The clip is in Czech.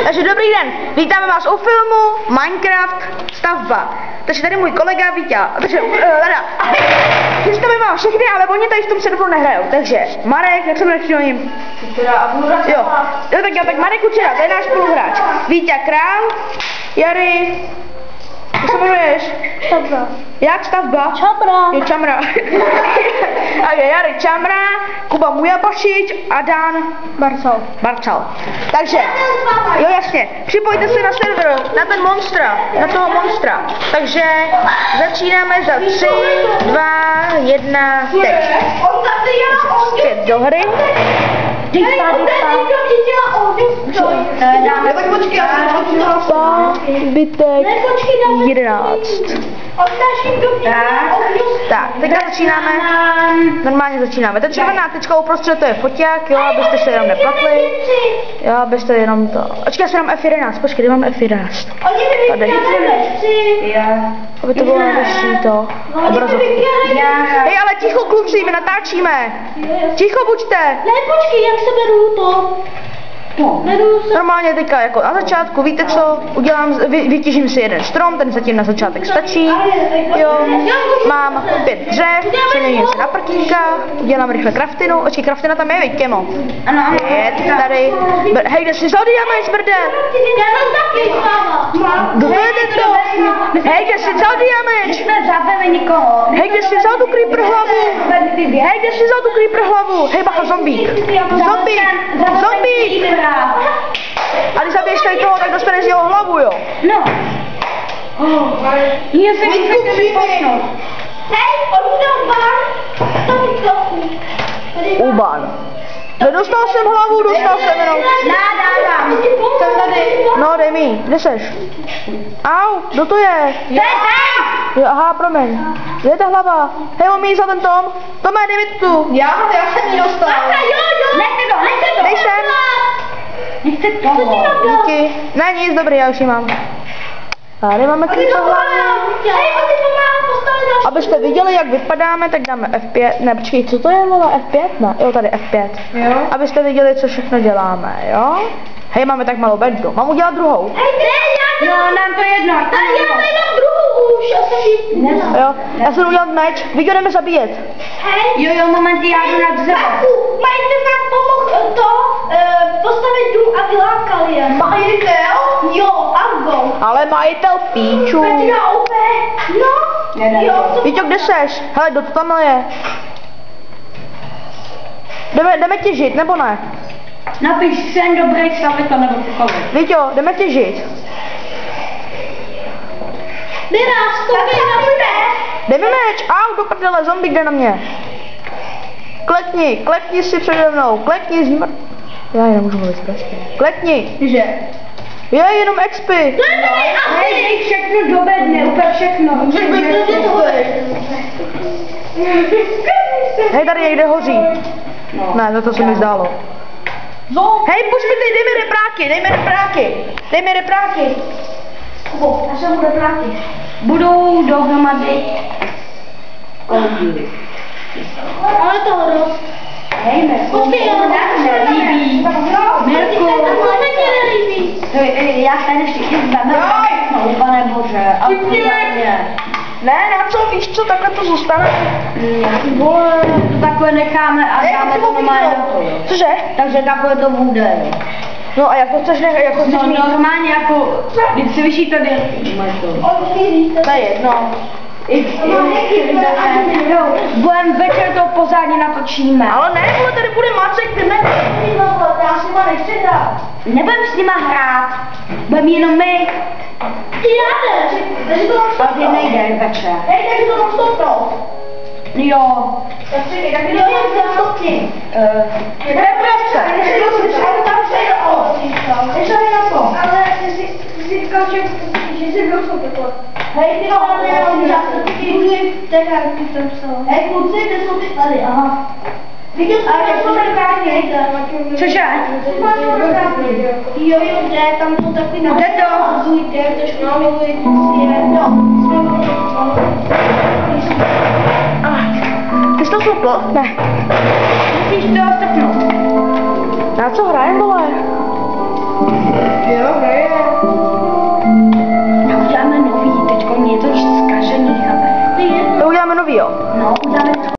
Takže dobrý den, vítáme vás u filmu Minecraft stavba. Takže tady můj kolega Vítě, takže představím vám všechny, ale oni tady v tom serveru nehrajou. Takže Marek, jak se jmenuje jim? Jo, tak Marek Kučera, to je náš spoluhráč. Vítě Král, Jary, jak se jmenuješ? Stavba. Jak stavba? Čamra. Je Čamra. A je Jary Čamra, Kuba Mujabašič a Dan Barcal. Takže, jo jasně, připojte se na server, na ten monstra, na toho monstra. Takže začínáme za 3, 2, 1, teď. Zpět do hry. Zbytek 11. Tak, teďka začínáme, normálně začínáme. Ta červená tečka uprostřed to je foťák, jo, abyste se jenom neplatli. Jo, abyste jenom to. Počkej, já si dám F11, počkej, mám F11. Tady. Aby to bylo nejvyšší to, obrazovky. Hej, ale ticho kluci, my natáčíme. Ticho buďte. Ne, počkej, jak se beru to? Normálně teďka jako na začátku, víte co, udělám, vytěžím si jeden strom, ten zatím na začátek stačí, jo, mám 5 dřev, přeměním si na prkínka, udělám rychle kraftinu, očkej, kraftina tam je, viď, Kemo? Ano, je tady, hej, kde jsi vzal diamant, zbrde? Dovedete to? Hej, kde jsi vzal diamant? Hej, kde jsi vzal tu creeper hlavu? Hej, kde jsi vzal tu creeper hlavu? Hej, bacha, zombík. A když zabiješ tady toho, tak dostaneš jeho hlavu, jo? No. Já se nechci vypočnout. Hej, odmítám ban. Uban. Nedostal jsem hlavu, dostal jsem jenom. Dávám. Jsem tady. No, dej mi, kde seš? Au, kdo to je? Jo, aha, promiň. Kde je ta hlava? Hej, on mi za ten Tom. Tome, dej mi tu. Já jsem ji dostal. Nechte to. Dej sem. Nechce to. Díky. Ne, nic, dobrý, já už ji mám. Tady máme creeper hlavu. Abyste viděli, jak vypadáme, tak dáme F5, ne, počkej, co to je, vole, F5? Ne, jo, tady F5. Jo. Abyste viděli, co všechno děláme, jo? Hej, máme tak malou bednu, mám udělat druhou? No, nám to jedno. Já tady mám druhou už, Jo, já jsem udělat meč, vy jdeme zabíjet. Jo, moment, já jdu na dřevo. Majitel nám pomohl postavit dům a vylákal je. Majitel? Jo, Argo. Ale majitel píču. No. Víťo, kde seš? Hele, kdo to tam je? Jdeme těžit, nebo ne? Napiš sen dobrý stavitel nebo cokoliv. Víťo, jdeme těžit. Dejme meč, au, do prdele, zombie jde na mě. Klekni si přede mnou, klekni zmrt. Já je nemůžu mluvit prostě. Klekni. Že? Je, jenom expy. Hej, všechno do bedny, úplně všechno. Hej, tady někde hoří. Ne, to se mi zdálo. Hej, pušť mi tady, dej mi repráky. Kubo, až budou repráky. Budou dohromady. Ale to rost. Hej, Mirku, nelíbí. Mirku. Já tady všichni zbeme. Pane bože, a Ne, na co, víš co, takhle to zůstane. Vole, takhle necháme a dáme to normálně. Cože? Takže takhle to bude. No a jak to chceš mít? Normálně jako, když se vyšší tady. To je jedno. Budem večer to pořádně natočíme. Ale ne, vole, tady bude Macek, ty ne. Já s nima nechci hrát. Nebudem s nima hrát. Budem jenom my. Takže nejde večer. Takže to mám stopnout. Jo. Tak kdo je stopni? Represe. Ještě na to. Ale jsi říkal, že jsi byl stopnut. Hej, ty hej, kluci, kde jsou ty tady, aha. Viděl jsi, jak to tak krásně jde. Cože? Jo, jde, tam jsou takový na... Jde to? Jde, trošku namiluji, ty jsi to stopl? Ne. Musíš to stopnout. Na co hrajem, vole? Jo, hraje.